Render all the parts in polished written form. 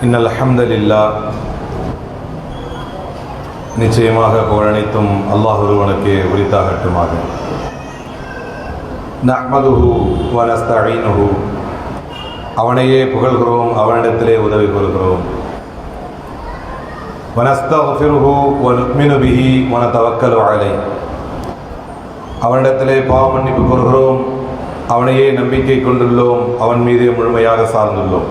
இன்னல் ஹம்தலில்லாஹ், நிச்சயமாக புகழனைத்தும் அல்லாஹ் ஒருவனுக்கே உரித்தாகட்டுமாக. நஹ்மதுஹு வ நஸ்தஈனுஹு, அவனையே புகழ்கிறோம், அவனிடத்திலே உதவி கொள்கிறோம். வ நஸ்தக்ஃபிருஹு வ நு'மினு பிஹி வ நதவக்கலு அலைஹி, அவனிடத்திலே பாவ மன்னிப்பு கோருகிறோம், அவனையே நம்பிக்கை கொண்டுள்ளோம், அவன் மீதே முழுமையாக சார்ந்துள்ளோம்.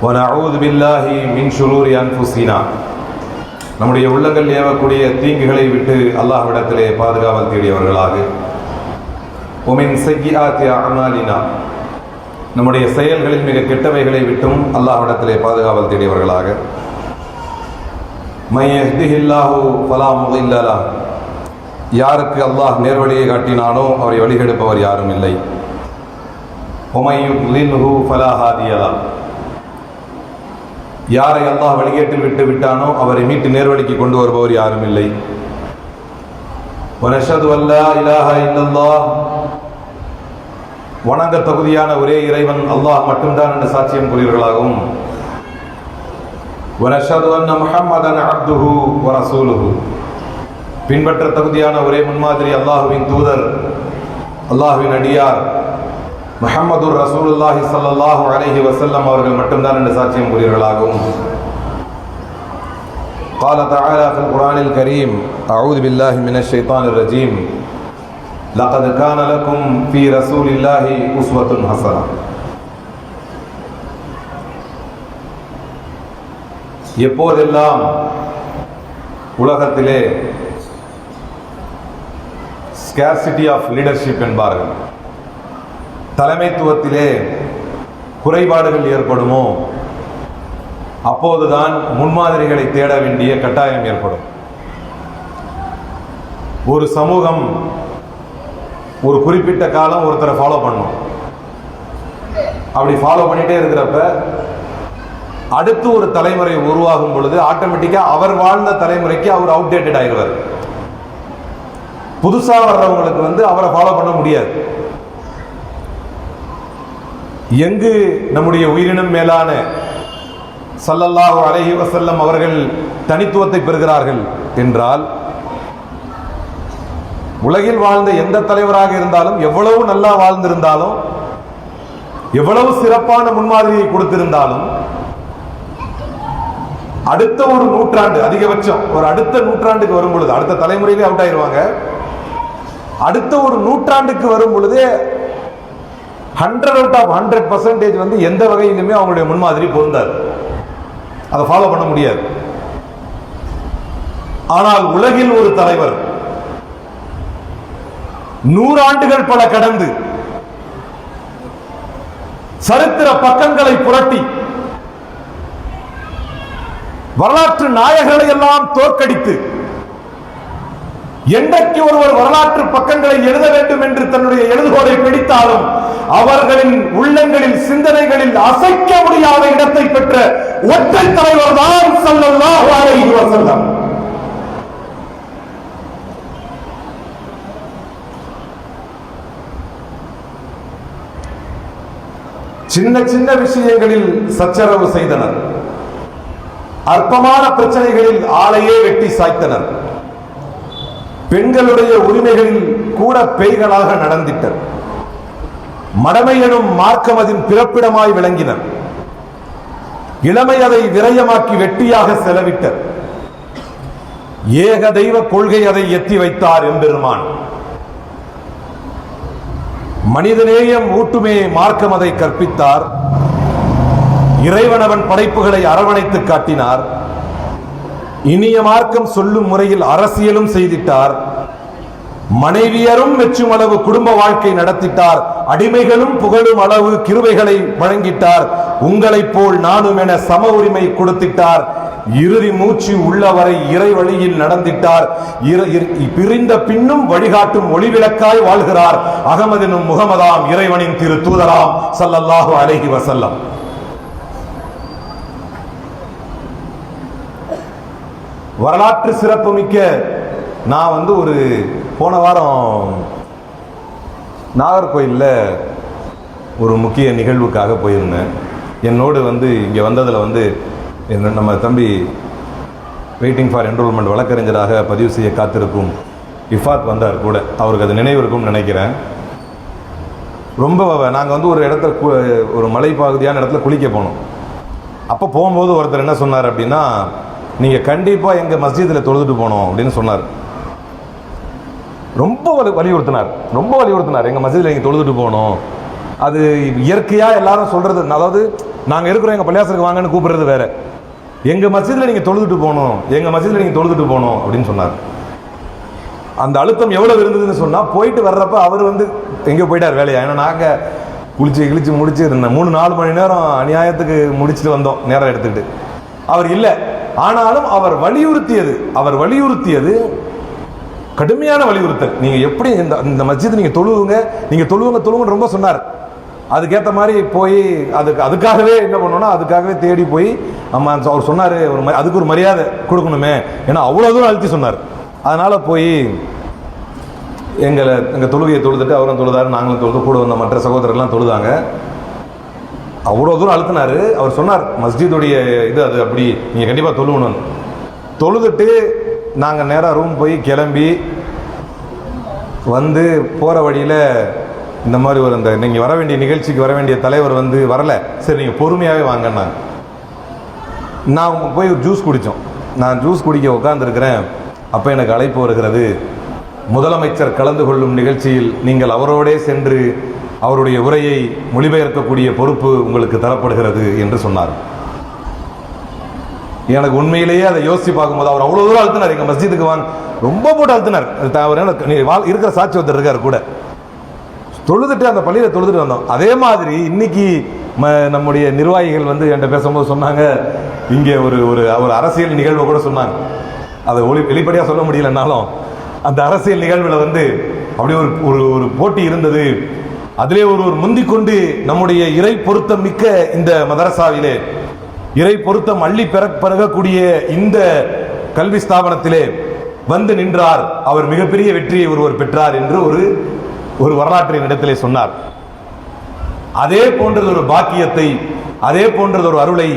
வ நஊது பில்லாஹி மின் ஷுரூரி அன்ஃபுஸினா, நம்முடைய உள்ளங்கள் ஏவக்கூடிய தீங்குகளை விட்டு அல்லாஹ்விடத்திலே பாதுகாவல் தேடியவர்களாக. வ மின் ஸய்யிஆத்தி அஅமாலினா, நம்முடைய செயல்களில் மிக கெட்டவைகளை விட்டும் அல்லாஹ்விடத்திலே பாதுகாவல் தேடியவர்களாக. மை யஹ்திஹில்லாஹு ஃபலா முضில்ல லஹு, யாருக்கு அல்லாஹ் நேர்வழியை காட்டினானோ அவரை வழிகெடுப்பவர் யாரும் இல்லை. வ மை யுض்லில்ஹு ஃபலா ஹாதிய லஹு, யாரை அல்லாஹ் வழிகேட்டில் விட்டு விட்டானோ அவரை மீட்டு நேர்வழிக்கு கொண்டு வருபவர் யாரும் இல்லை. வனஷது அல்லா இலாஹ இல்லல்லாஹ், வணங்க தகுதியான ஒரே இறைவன் அல்லாஹ் மட்டும்தான் என்று சாட்சியம் கூறியவர்களாகவும். வனஷது அன்ன முஹம்மதன் அப்துஹு வ ரசூலுஹு, பின்பற்ற தகுதியான ஒரே முன்மாதிரி அல்லாஹுவின் தூதர், அல்லாஹுவின் அடியார் முஹம்மதுர் ரசூலுல்லாஹி ஸல்லல்லாஹு அலைஹி வஸல்லம் அவர்கள் மட்டும்தான் என்று சாட்சியம் கூறியவர்களாகவும். قال تعالى في القرآن الكريم: أعوذ بالله من الشيطان الرجيم لقد كان لكم في رسول الله أسوة حسنة. எப்போதெல்லாம் உலகத்திலே ஸ்கேர்சிட்டி ஆஃப் லீடர்ஷிப் என்பார்கள், தலைமைத்துவத்திலே குறைபாடுகள் ஏற்படுமோ அப்போதுதான் முன்மாதிரிகளை தேட வேண்டிய கட்டாயம் ஏற்படும். ஒரு சமூகம் ஒரு குறிப்பிட்ட காலம் ஒருத்தரை ஃபாலோ பண்ணும். அப்படி ஃபாலோ பண்ணிட்டே இருக்கிறப்ப அடுத்து ஒரு தலைமுறை உருவாகும் பொழுது ஆட்டோமேட்டிக்கா அவர் வாழ்ந்த தலைமுறைக்கு அவர் அவுடேட்டட் ஆகிடுவார். புதுசா வர்றவங்களுக்கு அவரை ஃபாலோ பண்ண முடியாது. எங்கு நம்முடைய உயிரினும் மேலான ஸல்லல்லாஹு அலைஹி வஸல்லம் அவர்கள் தனித்துவத்தை பெறுகிறார்கள் என்றால், உலகில் வாழ்ந்த எந்த தலைவராக இருந்தாலும், எவ்வளவு நல்லா வாழ்ந்திருந்தாலும், எவ்வளவு சிறப்பான முன்மாதிரியை கொடுத்திருந்தாலும், அடுத்த ஒரு நூற்றாண்டு, அதிகபட்சம் ஒரு அடுத்த நூற்றாண்டுக்கு வரும் பொழுது, அடுத்த தலைமுறையிலே அவுட் ஆயிடுவாங்க. அடுத்த ஒரு நூற்றாண்டுக்கு வரும் பொழுதே 100% எந்த வகையிலுமே அவங்களுடைய முன்மாதிரி பொருந்தாது, அதை ஃபாலோ பண்ண முடியாது. ஆனால் உலகில் ஒரு தலைவர் 100 ஆண்டுகள் பல கடந்து சரித்திர பக்கங்களை புரட்டி வரலாற்று நாயகர்களை எல்லாம் தோற்கடித்து என்றைக்கு ஒருவர் வரலாற்று பக்கங்களை எழுத வேண்டும் என்று தன்னுடைய எழுதுகோலை பிடித்தாலும் அவர்களின் உள்ளங்களில், சிந்தனைகளில் அசைக்க முடியாத இடத்தை பெற்ற ஒற்றை தலைவர் தான் ஸல்லல்லாஹு அலைஹி வஸல்லம். சின்ன சின்ன விஷயங்களில் சச்சரவு செய்தனர், அற்பமான பிரச்சனைகளில் ஆளையே வெட்டி சாய்த்தனர், பெண்களுடைய உரிமைகளில் கூட பேய்களாக நடந்திட்டர், மடமை எனும் மார்க்கம் அதன் பிறப்பிடமாய் விளங்கினர், இளமை அதை விரயமாக்கி வெட்டியாக செலவிட்டர், ஏக தெய்வ கொள்கை அதை எத்தி வைத்தார் எம்பெருமான், மனிதநேயம் ஊட்டுமே மார்க்கம் அதை கற்பித்தார், இறைவனவன் படைப்புகளை அரவணைத்து காட்டினார், இனிய மார்க்கம் சொல்லும் முறையில் அரசியலும் செய்திட்டார், மனைவியரும் மெச்சும் அளவு குடும்ப வாழ்க்கை நடத்திட்டார், அடிமைகளும் புகழும் அளவு கிருபைகளை வழங்கிட்டார், உங்களைப் போல் நானும் என சம உரிமை கொடுத்திட்டார், இறுதி மூச்சு உள்ளவரை இறை வழியில் நடந்திட்டார், பிரிந்த பின்னும் வழிகாட்டும் ஒளிவிளக்காய் வாழ்கிறார், அகமதினும் முகமதாம் இறைவனின் திரு தூதராம் ஸல்லல்லாஹு அலைஹி வஸல்லம். வரலாற்று சிறப்பு மிக்க நான் ஒரு போன வாரம் நாகர்கோயிலில் ஒரு முக்கிய நிகழ்வுக்காக போயிருந்தேன். என்னோடு இங்கே வந்ததில் நம்ம தம்பி வெயிட்டிங் ஃபார் என்ரோல்மெண்ட் வழக்கறிஞராக பதிவு செய்ய காத்திருக்கும் இஃபாத் வந்தார் கூட. அவருக்கு அது நினைவு இருக்கும்னு நினைக்கிறேன். ரொம்ப நாங்கள் ஒரு இடத்துல ஒரு மலை பகுதியான இடத்துல குளிக்க போனோம். அப்போ போகும்போது ஒருத்தர் என்ன சொன்னார் அப்படின்னா, நீங்கள் கண்டிப்பாக எங்கள் மஸ்ஜிதில் தொழுதுட்டு போனோம் அப்படின்னு சொன்னார். ரொம்ப வலியுறுத்தினார் எங்கள் மஸ்ஜிதில் நீங்கள் தொழுதுட்டு போகணும். அது இயற்கையாக எல்லாரும் சொல்கிறது, அதாவது நாங்கள் இருக்கிறோம் எங்கள் பள்ளியாசலுக்கு வாங்கன்னு கூப்பிடுறது வேற. எங்கள் மஸ்ஜிதில் நீங்கள் தொழுதுட்டு போகணும், எங்கள் மஸ்ஜிதில் நீங்கள் தொழுதுட்டு போகணும் அப்படின்னு சொன்னார். அந்த அழுத்தம் எவ்வளவு இருந்ததுன்னு சொன்னால், போயிட்டு வர்றப்ப அவர் எங்கே போயிட்டார் வேலையா. ஏன்னா நாங்கள் கிழிச்சு முடிச்சு 3-4 மணி நேரம் அநியாயத்துக்கு முடிச்சுட்டு வந்தோம் நேரம் எடுத்துக்கிட்டு. அவர் இல்லை. ஆனாலும் அவர் வலியுறுத்தியது கடுமையான வலியுறுத்தல். நீங்கள் எப்படி இந்த மஸ்ஜித் நீங்கள் தொழுவுங்க ரொம்ப சொன்னார். அதுக்கேற்ற மாதிரி போய் அதுக்காகவே என்ன பண்ணோம்னா, அதுக்காகவே தேடி போய் அவர் சொன்னார், அதுக்கு ஒரு மரியாதை கொடுக்கணுமே, ஏன்னா அவ்வளோ தூரம் அழுத்தி சொன்னார். அதனால் போய் எங்கள் தொழுகையை தொழுதுட்டு அவரும் தொழுதாரு, நாங்களும் தொழுது, கூட வந்த மற்ற சகோதரர்லாம் தொழுதாங்க. அவ்வளோ தூரம் அழுத்தினார். அவர் சொன்னார், மஸ்ஜிதுடைய அது அப்படி, நீங்கள் கண்டிப்பாக தொழுவணும். தொழுதுட்டு நாங்கள் நேராக ரூம் போய் கிளம்பி போகிற வழியில் இந்த மாதிரி நீங்கள் வர வேண்டிய நிகழ்ச்சிக்கு வர வேண்டிய தலைவர் வரல, சரி நீங்கள் பொறுமையாகவே வாங்கினாங்க. நான் போய் ஒரு ஜூஸ் குடித்தோம். நான் ஜூஸ் குடிக்க உட்காந்துருக்கிறேன். அப்போ எனக்கு அழைப்பு வருகிறது, முதலமைச்சர் கலந்து கொள்ளும் நிகழ்ச்சியில் நீங்கள் அவரோடே சென்று அவருடைய உரையை மொழிபெயர்க்கக்கூடிய பொறுப்பு உங்களுக்கு தரப்படுகிறது என்று சொன்னார். எனக்கு உண்மையிலேயே அதை யோசிச்சு பார்க்கும்போது, அவர் அவ்வளோ தூரம் அழுத்தினார். எங்கள் மஸ்ஜிதுக்கு ரொம்ப போட்டு அழுத்தினார். அவர் இருக்கிற சாட்சி ஒருத்தர் இருக்கார் கூட. தொழுதுட்டு அந்த பள்ளியில் தொழுதுட்டு வந்தோம். அதே மாதிரி இன்னைக்கு நம்முடைய நிர்வாகிகள் என்கிட்ட பேசும்போது சொன்னாங்க, இங்கே ஒரு அரசியல் நிகழ்வை கூட சொன்னாங்க. அதை வெளிப்படையாக சொல்ல முடியலன்னாலும் அந்த அரசியல் நிகழ்வில் அப்படி ஒரு போட்டி இருந்தது. அதிலே ஒரு முந்திக்கொண்டு நம்முடைய இறை பொருத்தம் மிக்க இந்த மதரசாவிலே, இறை பொருத்தம் அள்ளி பெறக்கூடிய இந்த கல்வி ஸ்தாபனத்திலே நின்றார். அவர் மிகப்பெரிய வெற்றியை ஒருவர் பெற்றார் என்று ஒரு வரலாற்றின் இடத்திலே சொன்னார். அதே போன்றது ஒரு பாக்கியத்தை, அதே போன்றது ஒரு அருளை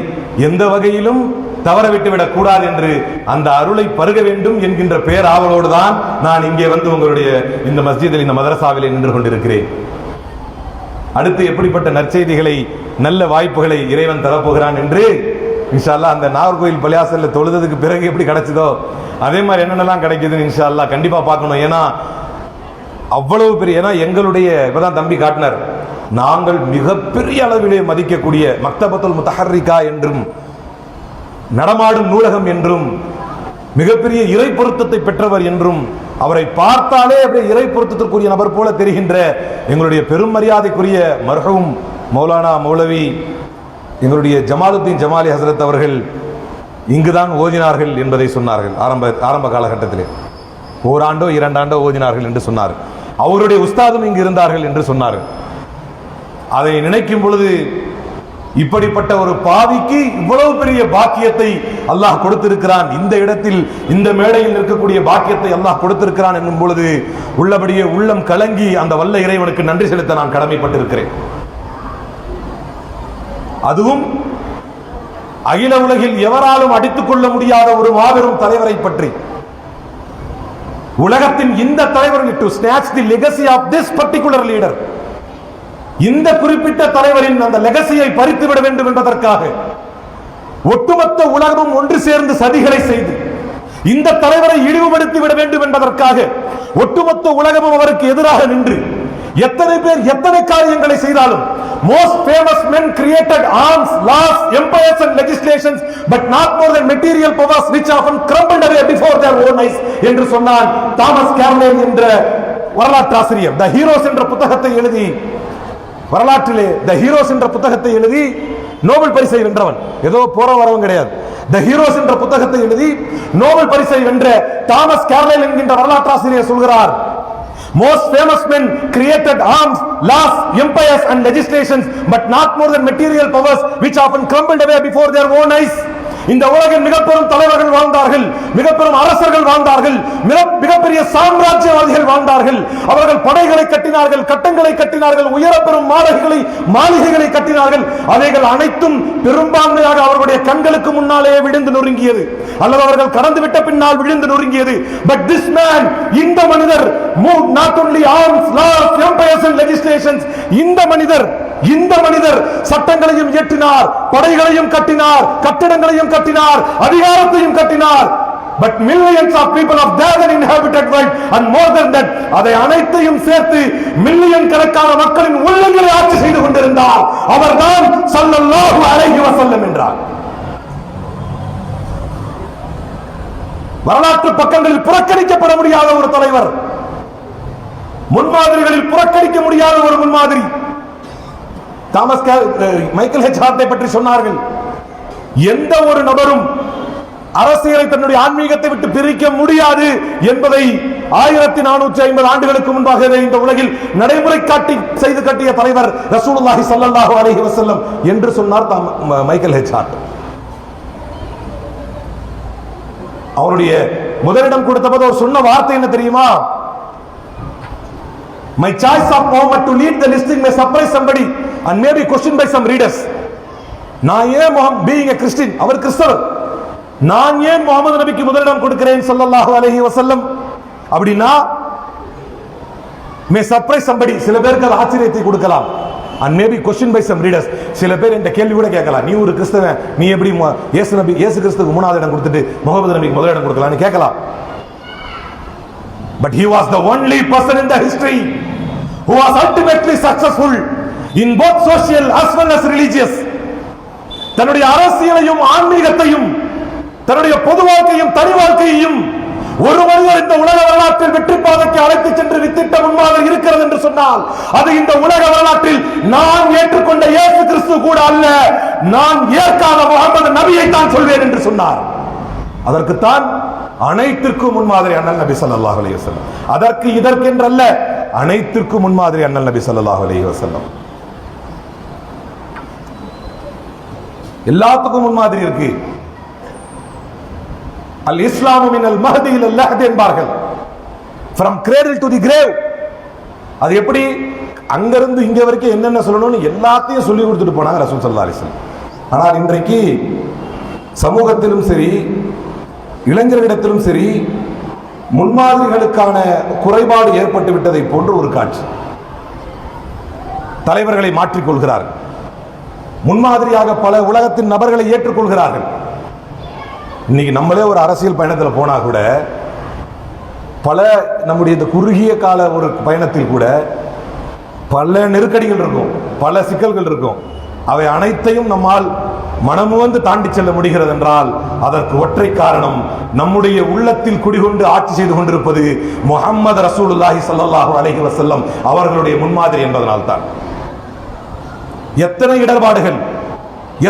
எந்த வகையிலும் தவற விட்டுவிடக் கூடாது என்று அந்த அருளை பருக வேண்டும் என்கின்ற பேராவலோடு தான் நான் இங்கே உங்களுடைய இந்த மஸ்ஜிதில், இந்த மதரசாவிலே நின்று கொண்டிருக்கிறேன். அடுத்து எப்படிப்பட்ட நற்செய்திகளை, நல்ல வாய்ப்புகளை இறைவன் தரப்போகிறான் என்று இன்ஷா அல்லாஹ் அந்த நாகர்கோயில் பள்ளியாசல்ல தொழுததுக்கு பிறகு எப்படி கிடைச்சதோ அதே மாதிரி என்னென்னலாம் கிடைக்குதுன்னு இன்ஷா அல்லாஹ் கண்டிப்பா பார்க்கணும். ஏன்னா அவ்வளவு பெரிய, ஏன்னா எங்களுடைய இப்பதான் தம்பி காட்டினார், நாங்கள் மிகப்பெரிய அளவிலே மதிக்கக்கூடிய மக்தபத்துல் முத்தஹர்ரிகா என்றும் நடமாடும் நூலகம் என்றும் மிகப்பெரிய இறை பொருத்தத்தை பெற்றவர் என்றும் அவரை பார்த்தாலே அப்படியே இறை பொருத்தத்திற்குரிய நபர் போல தெரிகின்ற எங்களுடைய பெரும் மரியாதைக்குரிய மர்ஹூம் மௌலானா மௌலவி எங்களுடைய ஜமாலுத்தீன் ஜமாலி ஹசரத் அவர்கள் இங்குதான் ஓதினார்கள் என்பதை சொன்னார்கள். ஆரம்ப காலகட்டத்திலே 1 ஆண்டோ 2 ஆண்டோ ஓதினார்கள் என்று சொன்னார். அவருடைய உஸ்தாதும் இங்கு இருந்தார்கள் என்று சொன்னார்கள். அதை நினைக்கும் பொழுது இப்படிப்பட்ட ஒரு பாவிக்கு இவ்வளவு பெரிய பாக்கியத்தை அல்லாஹ் கொடுத்திருக்கிறான், இந்த இடத்தில் இந்த மேடையில் இருக்கக்கூடிய பாக்கியத்தை அல்லாஹ் கொடுத்திருக்கிறான் என்னும் பொழுது உள்ளபடியே உள்ளம் கலங்கி அந்த வல்ல இறைவனுக்கு நன்றி செலுத்த நான் கடமைப்பட்டிருக்கிறேன். அதுவும் அகில உலகில் எவராலும் அடித்துக் கொள்ள முடியாத ஒரு மாபெரும் தலைவரை பற்றி, உலகத்தின் இந்த தலைவர், to snatch the legacy of this particular leader, இந்த குறிப்பிட்ட தலைவரின் அந்த லெகசியை பறித்து விட வேண்டும் என்பதற்காக ஒட்டுமொத்த உலகமும் ஒன்று சேர்ந்து சதிகளை செய்து இந்த தலைவரை இழிவுபடுத்தி விட வேண்டும் என்பதற்காக ஒட்டுமொத்த உலகமும் அவருக்கு எதிராக நின்று எத்தனை பேர் எத்தனை காரியங்களை செய்தாலும், most famous men created arms, laws, empires and legislations, but not more than material powers which often crumbled away before their own eyes என்று சொன்னான் தாமஸ் கேர்லைல் என்ற வரலாற்றாசிரியர். தி ஹீரோஸ் என்ற புத்தகத்தை எழுதி, வரலாற்றிலே தி ஹீரோஸ் என்ற புத்தகத்தை எழுதி நோபல் பரிசை வென்றவன், ஏதோ போற வரவன் கிடையாது. தி ஹீரோஸ் என்ற புத்தகத்தை எழுதி நோபல் பரிசை வென்ற தாமஸ் கேர்லைல் என்கின்ற வரலாற்றாசிரியர் சொல்கிறார், most famous men created arms, laws, empires and legislations, but not more than material powers which often crumbled away before their own eyes. இந்த உலகில் மிக பெரும் தலைவர்கள் வாழ்ந்தார்கள், மிக பெரும் அரசர்கள் வாழ்ந்தார்கள், மிகப்பெரிய சாம்ராஜ்யவாதிகள் வாழ்ந்தார்கள். அவர்கள் படைகளை கட்டினார்கள், கட்டங்களை கட்டினார்கள், உயர பெறும் மாளிகைகளை கட்டினார்கள். அவைகள் அனைத்தும் பெரும்பான்மையாக அவர்களுடைய கண்களுக்கு முன்னாலே விழுந்து நொறுங்கியது, அல்லது அவர்கள் கடந்து விட்ட பின்னால் விழுந்து நொறுங்கியது. பட் திஸ் மேன், இந்த மனிதர், moved not only arms, laws, empires and legislations. இந்த மனிதர் சட்டங்களையும் இயற்றினார், படைகளையும் கட்டினார், கட்டிடங்களையும் கட்டினார், அதிகாரத்தையும் கட்டினார். But millions of people of that inhabited world and more than that, அதை அனைத்தையும் சேர்த்து மில்லியன் கணக்கான மக்களின் உள்ளங்களை ஆட்சி செய்து கொண்டிருந்தார். அவர்தான் ஸல்லல்லாஹு அலைஹி வஸல்லம் என்றார். வரலாற்று பக்கங்களில் புறக்கணிக்கப்பட முடியாத ஒரு தலைவர், முன்மாதிரிகளில் புறக்கணிக்க முடியாத ஒரு முன்மாதிரி. மைக்கேல் ஹெச் ஹார்ட்டை பற்றி சொன்னார்கள், எந்த ஒரு நபரும் அரசியலை தன்னுடைய ஆன்மீகத்தை விட்டு பிரிக்க முடியாது என்பதை 1450 ஆண்டுகளுக்கு முன்பாக இந்த உலகில் நடைமுறை செய்து கட்டிய தலைவர் ரசூலுல்லாஹி ஸல்லல்லாஹு அலைஹி வஸல்லம் என்று சொன்னார் மைக்கேல் ஹெச் ஹார்ட். அவருடைய முதலிடம் கொடுத்தபோது அவர் சொன்ன வார்த்தை என்ன தெரியுமா? My choice of Muhammad to lead the listing may surprise somebody and may be questioned by some readers. நான் ஏன் being a Christian, அவர் கிறிஸ்தவர், நான் ஏன் முகமது நபிக்கு முதலிடம் கொடுக்கிறேன் ஸல்லல்லாஹு அலைஹி வஸல்லம் அப்படினா may surprise somebody, சில பேருக்கு அது ஆச்சரியத்தை கொடுக்கலாம். and may be questioned by some readers, சில பேர் இந்த கேள்வி கூட கேட்கலாம், நீ ஒரு கிறிஸ்தவன், நீ எப்படி இயேசு கிறிஸ்துவுக்கு மூணாவது இடம் கொடுத்துட்டு முகமது நபிக்கு முதலிடம் கொடுக்கலாம்னு கேட்கலாம். But he was the only person in the history who was ultimately successful in both social as well as religious. தன்னுடைய அரசியலையும் ஆன்மீகத்தையும் தன்னுடைய பொது வாழ்க்கையும் தனி வாழ்க்கையையும் ஒரு மனிதர் இந்த உலக வரலாற்றில் வெற்றி பாதைக்கு அழைத்து சென்று வித்திட்ட முன்மாதிரி இருக்கிறது என்று சொன்னால் அது இந்த உலக வரலாற்றில் நான் ஏற்றுக்கொண்ட இயேசு கிறிஸ்து கூட அல்ல, நான் ஏற்காத முகமது நபியை தான் சொல்வேன் என்று சொன்னார். அதற்குத்தான் அனைத்திற்கும் முன்மாதிரி அண்ணல் நபி ஸல்லல்லாஹு அலைஹி வஸல்லம். அதற்கு இதற்கென்றல்ல, அனைத்திற்கும் முன்மாதிரி அண்ணல் நபி ஸல்லல்லாஹு அலைஹி வஸல்லம். எல்லாத்துக்கும் முன்மாதிரி இருக்கு. அல் இஸ்லாமு மினல் மஹதி இலல் லஹ்த் என்பார்கள், from cradle to the grave. அது எப்படி அங்கிருந்து இங்க வரைக்கும் என்னென்ன சொல்லணும்னு எல்லாத்தையும் சொல்லி கொடுத்துட்டு போனாங்க ரசூல் ஸல்லல்லாஹு அலைஹி வஸல்லம். ஆனால் இன்றைக்கு சமூகத்திலும் சரி இளைஞர்களிடத்திலும் சரி முன்மாதிரிகளுக்கான குறைபாடு ஏற்பட்டு விட்டதை போன்ற ஒரு காட்சி. தலைவர்களை மாற்றிக்கொள்கிறார்கள், முன்மாதிரியாக பல உலகத்தின் நபர்களை ஏற்றுக்கொள்கிறார்கள். இன்னைக்கு நம்மளே ஒரு அரசியல் பயணத்தில் போனா கூட பல நம்முடைய இந்த குறுகிய கால ஒரு பயணத்தில் கூட பல நெருக்கடிகள் இருக்கும், பல சிக்கல்கள் இருக்கும். அவை அனைத்தையும் நம்மால் மனமுவந்து தாண்டி செல்ல முடிகிறது என்றால் அதற்கு ஒற்றை காரணம் நம்முடைய உள்ளத்தில் குடிகொண்டு ஆட்சி செய்து கொண்டிருப்பது முஹம்மது ரசூலுல்லாஹி ஸல்லல்லாஹு அலைஹி வஸல்லம் அவர்களுடைய முன்மாதிரி என்பதனால் தான். எத்தனை இடர்பாடுகள்,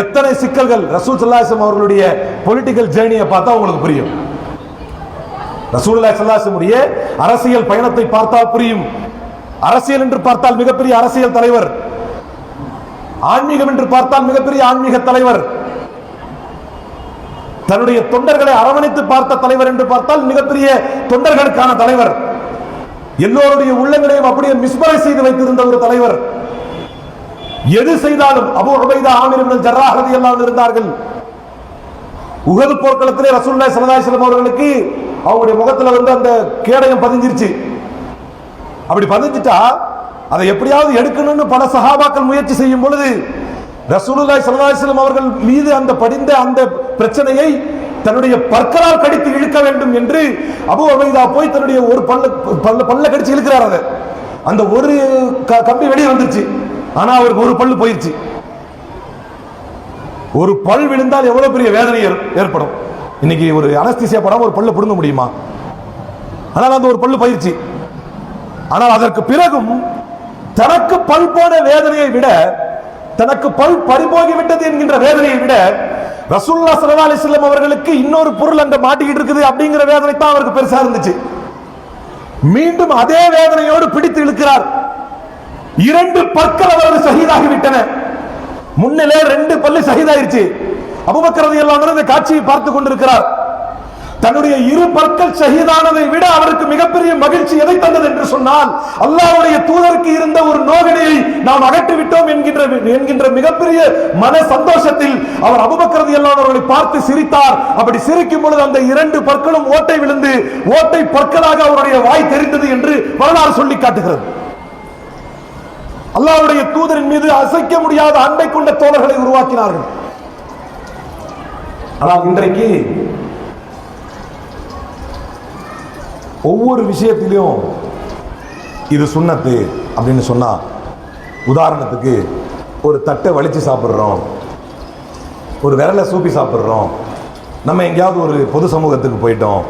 எத்தனை சிக்கல்கள். ரசூல் ஸல்லல்லாஹு அலைஹி வஸல்லம் அவர்களுடைய பொலிட்டிக்கல் ஜேர்னியை பார்த்தா உங்களுக்கு புரியும். ரசூலுல்லாஹி ஸல்லல்லாஹு அலைஹி வஸல்லம் அரசியல் பயணத்தை பார்த்தால் புரியும். அரசியல் என்று பார்த்தால் மிகப்பெரிய அரசியல் தலைவர், ஆன்மீகம் என்று பார்த்தால் மிகப்பெரிய ஆன்மீக தலைவர், தன்னுடைய தொண்டர்களை அரவணைத்து பார்த்த தலைவர் என்று பார்த்தால் மிகப்பெரிய தொண்டர்களுக்கான தலைவர், எல்லோருடைய உள்ளங்களையும் அப்படியே மிஸ்பரை செய்து வைத்திருந்த ஒரு தலைவர். எது செய்தாலும் அபூ உபைதா ஆமிர் இப்னு ஜர்ராஹ் ரலியல்லாஹு அன்ஹு இருந்தார்கள். உஹது போர்க்களத்திலே ரசூலுல்லாஹி ஸல்லல்லாஹு அலைஹி வஸல்லம் அவர்களுக்கு அவருடைய முகத்துல வந்து அந்த கேடயம் பதிஞ்சிருச்சு. அப்படி பதிஞ்சிட்டா அதை எப்படியாவது எடுக்கணும்னு பல சஹாபாக்கள் முயற்சி செய்யும் பொழுது ரசூலுல்லாஹி ஸல்லல்லாஹு அலைஹி வஸல்லம் அவர்கள் மீது அந்த படிந்த அந்த பிரச்சனையை தன்னுடைய பற்களால் கடித்து இழுக்க வேண்டும் என்று அபூ உபைதா போய் தன்னுடைய ஒரு பல்ல கடிச்சு இழுக்கிறார். அதை அந்த ஒரு கம்பி வெளியே வந்துருச்சு, ஆனா அவருக்கு ஒரு பல்லு போயிருச்சு. ஒரு பல் விழுந்தால் எவ்வளவு பெரிய வேதனை ஏற்படும். இன்னைக்கு ஒரு அனஸ்தீசியா போடாம ஒரு பல்ல புடுங்க முடியுமா? ஆனால் அந்த ஒரு பல்லு போயிருச்சு. ஆனால் அதற்கு பிறகும் தனக்கு பல் போன வேதனையை விட, தனக்கு பல் பறிபோகி விட்டது என்கின்ற வேதனையை விட ரசூலுல்லாஹி ஸல்லல்லாஹு அலைஹி வஸல்லம் அவர்களுக்கு இன்னொரு பொருள் அங்க மாட்டிக்கிட்டு இருக்குது அப்படிங்கிற வேதனை தான் அவருக்கு பெருசா இருந்துச்சு. மீண்டும் அதே வேதனையோடு பிடித்து இழுக்கிறார். 2 பற்கள் அவரது ஷஹீதாகி விட்டன. முன்னிலே 2 பல்லு ஷஹீதாயிருச்சு, அபூபக்கர் ரலியல்லாஹு அன்ஹு இந்த காட்சியை பார்த்து கொண்டிருக்கிறார். தன்னுடைய இரு பற்கள் ஷஹீதானதை விட அவருக்கு மிகப்பெரிய மகிழ்ச்சி எதை தந்தது என்று சொன்னால், அல்லாஹ்வுடைய தூதருக்கு இருந்த ஒரு நோகனையை நாம் அகற்றி விட்டோம் என்கின்ற மிகப்பெரிய மன சந்தோஷத்தில் அவர் அபூபக்கர் ரலியல்லாஹு அன்ஹு அவர்களை பார்த்து சிரித்தார். அப்படி சிரிக்கும் பொழுது அந்த இரண்டு பற்களும் ஓட்டை விழுந்து ஓட்டை பற்களாக அவருடைய வாய் தெரிந்தது என்று வரலாறு சொல்லி காட்டுகிறது. அல்லாஹ்வுடைய தூதரின் மீது அசைக்க முடியாத அன்பை கொண்ட தோழர்களை உருவாக்கினார்கள். ஆனால் இன்றைக்கு ஒவ்வொரு விஷயத்திலும் இது சுன்னத்து அப்படின்னு சொன்னா, உதாரணத்துக்கு ஒரு தட்டை வலிச்சு சாப்பிட்றோம், ஒரு விரலை சூப்பி சாப்பிட்றோம், நம்ம எங்கேயாவது ஒரு பொது சமூகத்துக்கு போயிட்டோம்,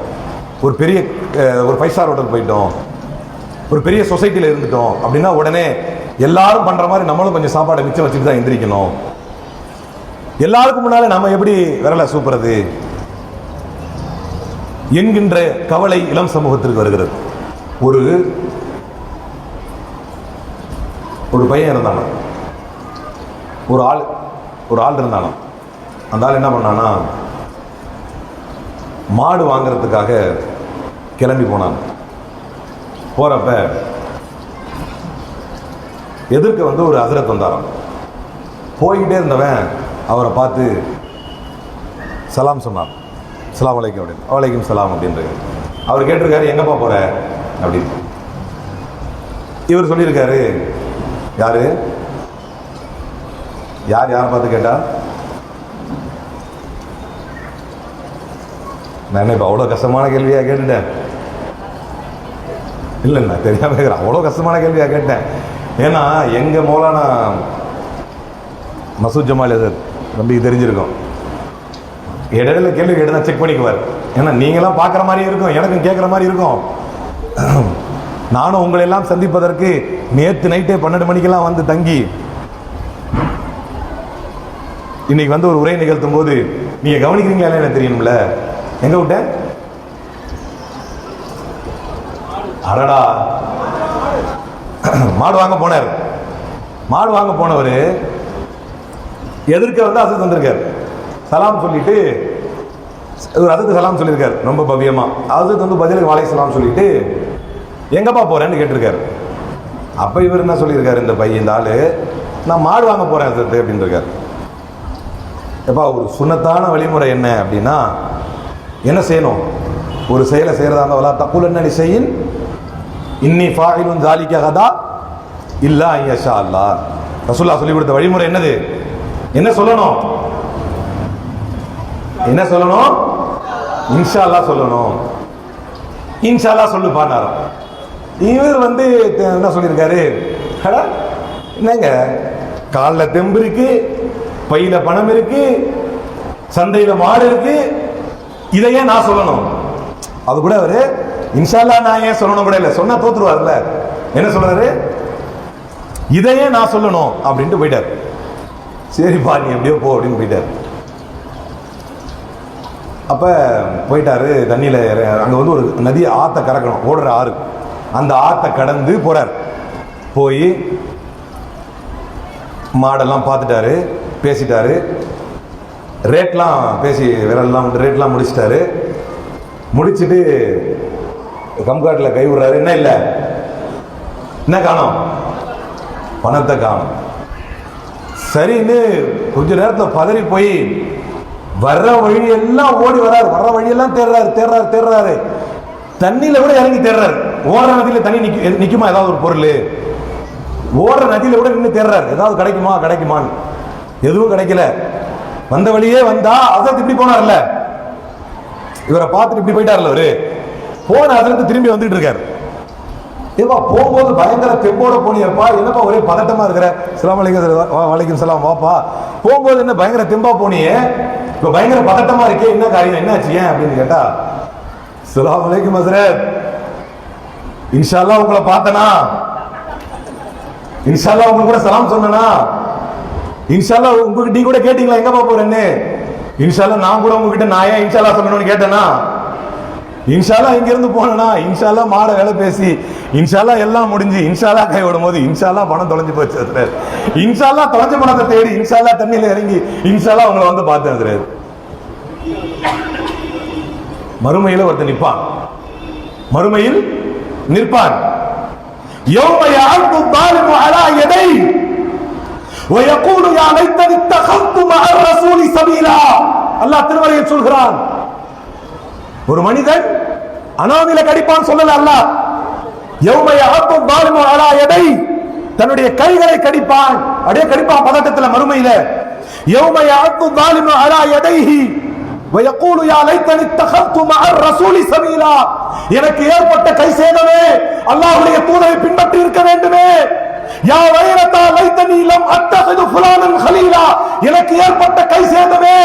ஒரு பெரிய ஒரு 5 ஸ்டார் ஹோட்டல் போயிட்டோம், ஒரு பெரிய சொசைட்டியில் இருந்துட்டோம் அப்படின்னா உடனே எல்லாரும் பண்ற மாதிரி நம்மளும் கொஞ்சம் சாப்பாடை மிச்சம் வச்சுட்டு தான் எந்திரிக்கணும். எல்லாருக்கும் முன்னாலே நம்ம எப்படி விரலை சூப்புறது என்கின்ற கவலை இளம் சமூகத்திற்கு வருகிறது. ஒரு பையன் இருந்தானா, ஒரு ஆள் இருந்தானா. அந்த ஆள் என்ன பண்ணானா, மாடு வாங்கிறதுக்காக கிளம்பி போனான். போறப்ப எதிர்க்க ஒரு ஹஸ்ரத் வந்தாராம். போய்கிட்டே இருந்தவன் அவரை பார்த்து சலாம் சொன்னார். அஸ்ஸலாமு அலைக்கும் அப்படின்னு. வலைக்கும் சலாம் அப்படின்றது. அவர் கேட்டிருக்காரு, எங்கப்பா போற அப்படின்னு. இவர் சொல்லியிருக்காரு, யார் பார்த்து கேட்டா, நான் இப்போ அவ்வளோ கஷ்டமான கேள்வியாக கேட்டுட்டேன். இல்லைண்ணா தெரியாம கேட்குறேன், அவ்வளோ கஷ்டமான கேள்வியாக கேட்டேன். ஏன்னா எங்கள் மௌலானா மசூத் ஜமால் சார் நம்பிக்கை தெரிஞ்சிருக்கும். இடையில கேள்வி கேட்டு செக் பண்ணிக்குவார். ஏன்னா நீங்களாம் பார்க்குற மாதிரி இருக்கும், எனக்கும் கேட்குற மாதிரி இருக்கும். நானும் உங்களை எல்லாம் சந்திப்பதற்கு நேற்று நைட்டே 12 மணிக்கெல்லாம் வந்து தங்கி இன்னைக்கு ஒரு உரை நிகழ்த்தும் போது நீங்க கவனிக்கிறீங்களா எனக்கு தெரியும்ல. எங்க விட்டேன்? அடடா, மாடு வாங்க போனார். மாடு வாங்க போனவர் எதிர்க்க அசத் வந்திருக்கார். சலாம் சொல்லிட்டு ஒரு அதுக்கு சலாம் சொல்லியிருக்காரு ரொம்ப பவ்யமா. அதுக்கு பதிலுக்கு வாலை சலாம் சொல்லிட்டு எங்கப்பா போறேன்னு கேட்டிருக்காரு. அப்ப இவர் என்ன சொல்லியிருக்காரு, இந்த ஆளு, நான் மாடு வாங்க போறேன் அசத்து அப்படின்னு இருக்காரு. எப்பா ஒரு சுன்னத்தான வழிமுறை என்ன அப்படின்னா, என்ன செய்யணும், ஒரு செயலை செய்யறதா இருந்தா தப்புல் என்ன செய்யின் இன்னி ஃபாயிலுன் ஜாலிக கதா இல்லா ஐயஷா அல்லாஹ். ரசூலுல்லாஹ் சொல்லி கொடுத்த வழிமுறை என்னது? என்ன சொல்லணும்? இன்ஷா அல்லாஹ் சொல்லணும். இன்ஷா அல்லாஹ் சொல்லுப்பாரு. இவர் என்ன சொல்லியிருக்காரு, என்னங்க காலில் தெம்பு இருக்கு, பையில பணம் இருக்கு, சந்தையில மாடு இருக்கு, இதையே நான் சொல்லணும். அது கூட அவரு இன்ஷா அல்லாஹ் நான் ஏன் சொல்லணும் கூட இல்லை, சொன்னா தோத்துருவார்ல. என்ன சொல்றாரு, இதையே நான் சொல்லணும் அப்படின்ட்டு போயிட்டார். சரிப்பா நீ எப்படியோ போ அப்படின்னு போயிட்டார். அப்ப போயிட்டாரு. தண்ணியில அங்க ஒரு நதி ஆத்த கறக்கணும், ஓடுற ஆறு, அந்த ஆத்தை கடந்து போறார். போய் மாடெல்லாம் பார்த்துட்டாரு, பேசிட்டாரு, ரேட்லாம் பேசி விரல்லாம் ரேட்லாம் முடிச்சிட்டாரு. முடிச்சுட்டு கம்காட்டில் கை விடுறாரு. என்ன இல்லை, என்ன காணோம், பணத்தை காணோம். சரின்னு கொஞ்ச நேரத்தில் பதறி போய் வர்ற வழியெல்லாம் ஓடி வர்றாரு, வர்ற வழியெல்லாம் தேடுறாரு. தண்ணியில கூட இறங்கி தேடுறாரு. ஓடுற நதியில தண்ணி நிக்குமா ஏதாவது ஒரு பொருள், ஓடுற நதியில கூட நின்று தேடுறாரு, ஏதாவது கிடைக்குமான்னு. எதுவும் கிடைக்கல. வந்த வழியே வந்தா அசத் இப்படி போனார்ல, இவரை பார்த்துட்டு இப்படி போயிட்டார்ல, அவரு போன அதற்கு திரும்பி வந்துட்டு இருக்காரு. ஏப்பா போகும்போது பயங்கர தெம்போட போனியப்பா, என்னப்பா ஒரே பதட்டமா இருக்கிற? அஸ்ஸலாமு அலைக்கும். வலைக்கும் சலாம். வாப்பா, போகும்போது என்ன பயங்கர தெம்பா போனியே, இப்ப பயங்கர பதட்டமா இருக்கே, என்ன காரியம், என்ன ஆச்சு ஏன் அப்படின்னு கேட்டா, அஸ்ஸலாமு அலைக்கும் ஹஸ்ரத், இன்ஷா அல்லாஹ் உங்களை பார்த்தனா, இன்ஷா அல்லாஹ் உங்க கூட சலாம் சொன்னா, இன்ஷா அல்லாஹ் உங்ககிட்ட கூட கேட்டீங்களா எங்கப்பா போறேன்னு, இன்ஷா அல்லாஹ் நான் கூட உங்ககிட்ட நான் ஏன் இன்ஷா அல்லாஹ் சொல்லணும்னு கேட்டேனா, இன்ஷா அல்லாஹ் இங்க இருந்து போனா, இன்ஷா அல்லாஹ் மாட வேலை பேசி இன்ஷால்லா எல்லாம் முடிஞ்சு இன்ஷால்லா கை விடும் போது இன்ஷால்லா பணம் தொலைஞ்சு போச்சு, இன்ஷால்லா தொலைஞ்ச பணத்தை தேடி இன்ஷால்லா தண்ணியில இறங்கி இன்ஷால்லா உங்களை வந்து பார்த்து மறுமையில ஒருத்தர் நிற்பான், மறுமையில் நிற்பான். யௌம யஅது ظالم على يديه ويقول يا ليتني اتخذت مع الرسول سبيلا. அல்லாஹ் திருமறையில் சொல்கிறான், ஒரு மனிதன் அனாமில கடிப்பான் சொல்லல அல்லாஹ். யௌம யஅது ظالم على يديه, தன்னுடைய கைகளை கடிப்பான், அப்படியே கடிப்பான் பதட்டத்துல மறுமையில. யௌம யஅது ظالم على يديه ويقول يا ليتني اتخذت مع الرسول سبيلا. எனக்கு ஏற்பட்ட கை சேதமே, அல்லாஹ்வுடைய தூதரை பின்பற்றி இருக்க வேண்டுமே. யா வைரதா லைத்தனி லம் அத்தகிது ஃபுலானன் கலீலா, எனக்கு ஏற்பட்ட கை சேதமே,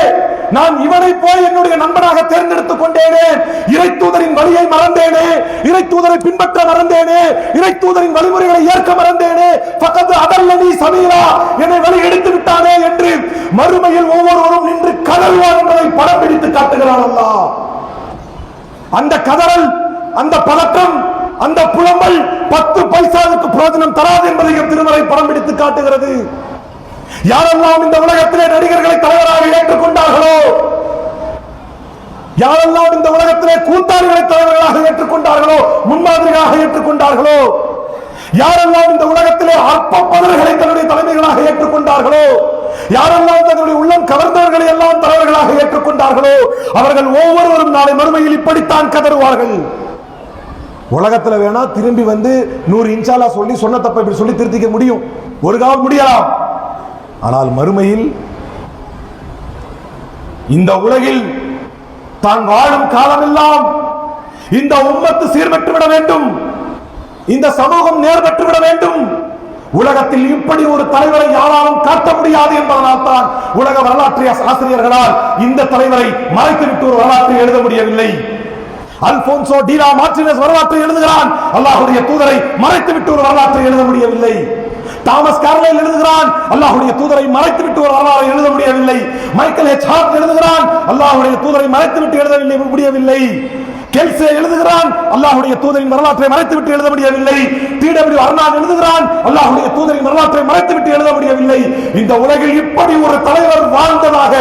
நான் இவனை போய் என்னுடைய நண்பனாக தேர்ந்தெடுத்துக் கொண்டேனே, இறை தூதரின் வழியை மறந்தேனே, இறை தூதரை பின்பற்ற மறந்தேனே, இறை தூதரின் வழிமுறைகளை ஏற்க மறந்தேனே, ஃபகத் அதல்லனி சபீலா, என்னை வழி எடுத்து விட்டானே என்று மறுமையில் ஒவ்வொருவரும் நின்று கதறுவார் என்பதை படம் பிடித்து காட்டுகிறான் அல்லாஹ். அந்த கதறல், அந்த பதட்டம், அந்த புலம்பல் 10 பைசாவுக்கு பிரயோஜனம் தராது என்பதையும் திருமறை படம் பிடித்து காட்டுகிறது. யாரெல்லாம் இந்த உலகத்திலே நடிகர்களை தலைவராக ஏற்றுக்கொண்டார்களோ, யாரெல்லாம் இந்த உலகத்திலே கூத்தாடிகளை தலைவர்களாக ஏற்றுக்கொண்டார்களோ, முன்மாதிரியாக ஏற்றுக்கொண்டார்களோ, யாரெல்லாம் இந்த உலகத்திலே அற்ப பதர்களை தன்னுடைய தலைமைகளாக ஏற்றுக்கொண்டார்களோ, யாரெல்லாம் தன்னுடைய உள்ளம் கவர்ந்தவர்களை எல்லாம் தலைவர்களாக ஏற்றுக்கொண்டார்களோ, அவர்கள் ஒவ்வொருவரும் நாளை மறுமையில் இப்படித்தான் கதறுவார்கள். உலகத்துல வேணா திரும்பி வந்து 100 இன்ஷால்லா சொல்லி சொன்ன தப்பை இப்படி சொல்லி திருத்திக்க முடியும், ஒரு காலம் முடியலாம். ஆனால் மறுமையில் இந்த உலகில் தான் வாழும் காலமெல்லாம் இந்த உம்மத்து சீர்பெற்று விட வேண்டும், இந்த சமூகம் நேர் பெற்று விட வேண்டும். உலகத்தில் இப்படி ஒரு தலைவரை யாராலும் காட்ட முடியாது என்பதனால் தான் உலக வரலாற்று ஆசிரியர்களால் இந்த தலைவரை மறைத்துவிட்டு ஒரு வரலாற்றை எழுத முடியவில்லை. அல்போன்சோ டீலா மார்டினஸ் வரலாற்றை எழுதுகிறான், அல்லாஹ்வுடைய தூதரை மறைத்துவிட்டு ஒரு வரலாற்றை எழுத முடியவில்லை. தாமஸ் கார்லைல் எழுதுகிறான், அல்லாஹ்வுடைய தூதரை மறைத்துவிட்டு ஒரு வரலாறை எழுத முடியவில்லை. மைக்கேல் எச் ஹார்ட் எழுதுகிறான், அல்லாஹ்வுடைய தூதரை மறைத்துவிட்டு எழுதவில்லை முடியவில்லை. கெல்சே எழுதுகிறான், அல்லாஹ்வுடைய தூதரின் வரலாற்றை மறைத்துவிட்டு எழுத முடியவில்லை. டிடபிள்யூ அர்னால்ட் எழுதுகிறான், அல்லாஹ்வுடைய தூதரின் வரலாற்றை மறைத்துவிட்டு எழுத முடியவில்லை. இந்த உலகில் இப்படி ஒரு தலைவர் வாழ்ந்ததாக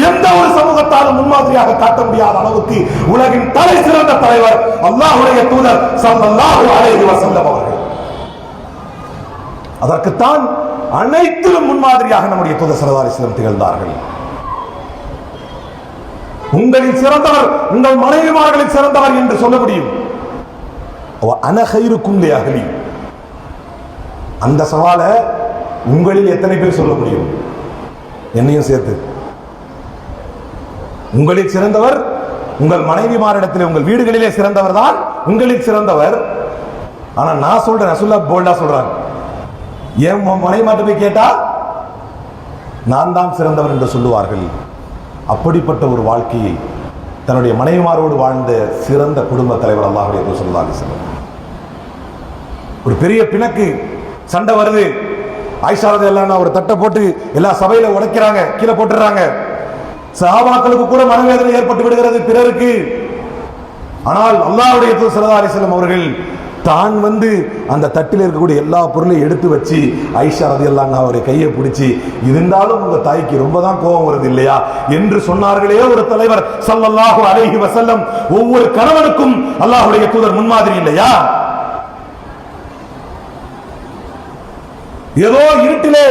எந்த ஒரு சமூகத்தாலும் முன்மாதிரியாக காட்ட முடியாத அளவுக்கு உலகின் தலை சிறந்த தலைவர் அல்லாஹ்வுடைய தூதர் ஸல்லல்லாஹு அலைஹி வஸல்லம் அவர்கள். அதற்குத்தான் அனைத்திலும் முன்மாதிரியாக நம்முடைய தூதர் ஸல்லல்லாஹு அலைஹி வஸல்லம் திகழ்ந்தார்கள். உங்களில் சிறந்தவர் உங்கள் மனைவிமார்களில் சிறந்தவர் என்று சொல்ல முடியும். அந்த சவாலை உங்களில் எத்தனை பேர் சொல்ல முடியும்? என்னையும் சேர்த்து. உங்களில் சிறந்தவர் உங்கள் மனைவிமாரிடத்தில், உங்கள் வீடுகளிலே சிறந்தவர் தான் உங்களில் சிறந்தவர். ஆனா நான் சொல்றேன், ரசூலுல்லாஹ் போல்டா சொல்றாங்க, என் மனைவி மாட்ட போய் கேட்டா நான் தான் சிறந்தவர் என்று சொல்லுவார்கள். அப்படிப்பட்ட ஒரு வாழ்க்கையை தன்னுடைய மனைவிமாரோடு வாழ்ந்த சிறந்த குடும்ப தலைவர் அல்லாஹ்வுடைய தூதர் ஸல்லல்லாஹு அலைஹி வஸல்லம். ஒரு பெரிய பிணக்கு சண்டை வருது, ஆயிஷா ரலியல்லாஹு அன்ஹா ஒரு தட்டை போட்டு எல்லா சபையில உடைக்கிறாங்க, கீழே போட்டுறாங்க. சஹாபாக்களுக்கு கூட மனவேதனை ஏற்பட்டு விடுகிறது பிறருக்கு. ஆனால் அல்லாஹ்வுடைய தூதர் ஸல்லல்லாஹு அலைஹி வஸல்லம் அவர்கள் தான் வந்து அந்த தட்டில் இருக்கக்கூடிய எல்லா பொருளையும் எடுத்து வச்சு ஆயிஷா ரலியல்லாஹு அன்ஹா அவருடைய கையை பிடிச்சி, இருந்தாலும் உங்க தாய்க்கு ரொம்ப தான் கோபம் வருது இல்லையா என்று சொன்னார்களே ஒரு தலைவர் ஸல்லல்லாஹு அலைஹி வஸல்லம். ஒவ்வொரு கணவனுக்கும் அல்லாஹ்வுடைய தூதர் முன்மாதிரி இல்லையா? ஏதோ இருட்டிலே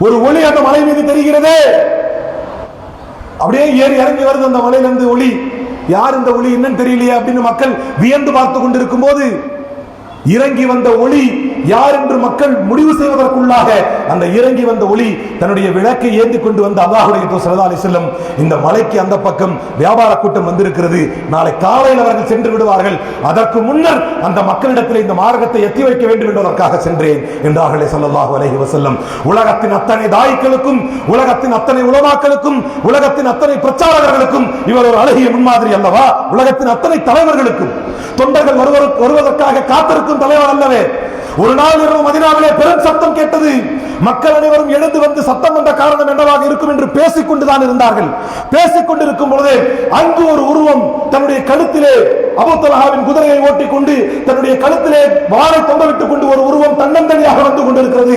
ஒரு ஒளி அந்த மலை மீது தெரிகிறது, அப்படியே ஏறி இறங்கி வருது அந்த மலையிலிருந்து ஒளி. யார் இந்த ஒளி என்னன்னு தெரியலையே அப்படின்னு மக்கள் வியந்து பார்த்து கொண்டிருக்கும் போது இறங்கி வந்த ஒளி யார் என்று மக்கள் முடிவு செய்வதற்குள்ளாக அந்த இறங்கி வந்த ஒளி தன்னுடைய விளக்கை ஏந்தி கொண்டு வந்த அல்லாஹ்வுடைய தூதர் ஸல்லல்லாஹு அலைஹி வஸல்லம். இந்த மலைக்கு அந்த பக்கம் வியாபார கூட்டம் வந்திருக்கிறது, நாளை காலையில் அவர்கள் சென்று விடுவார்கள், அதற்கு முன்னர் அந்த மக்களிடத்தில் இந்த மார்க்கத்தை எத்தி வைக்க வேண்டும் என்பதற்காக சென்றேன் என்றார்களே ஸல்லல்லாஹு அலைஹி வஸல்லம். உலகத்தின் அத்தனை தாயிகளுக்கும், உலகத்தின் அத்தனை உலமாக்களுக்கும், உலகத்தின் அத்தனை பிரச்சாரகர்களுக்கும் இவர் ஒரு அழகிய முன்மாதிரி அல்லவா? உலகத்தின் அத்தனை தலைவர்களுக்கும் தொண்டர்கள் வருவதற்காக காத்திருக்கும் தலைவர் அல்லவே. ஒரு நாள் இரவு மதீனாவிலே பெரும் சத்தம் கேட்டது. மக்கள் அனைவரும் எழுந்து வந்து சத்தம் வந்த காரணம் என்னவாக இருக்கும் என்று பேசிக் கொண்டுதான் இருந்தார்கள். பேசிக் கொண்டிருக்கும் பொழுது அங்கு ஒரு உருவம் தன்னுடைய கழுத்திலே அபூ தல்ஹாவின் குதிரையை ஓட்டிக் கொண்டு தன்னுடைய கழுத்திலே வாளை தொங்கவிட்டுக் கொண்டு ஒரு உருவம் தன்னந்தனியாக வந்து கொண்டிருக்கிறது.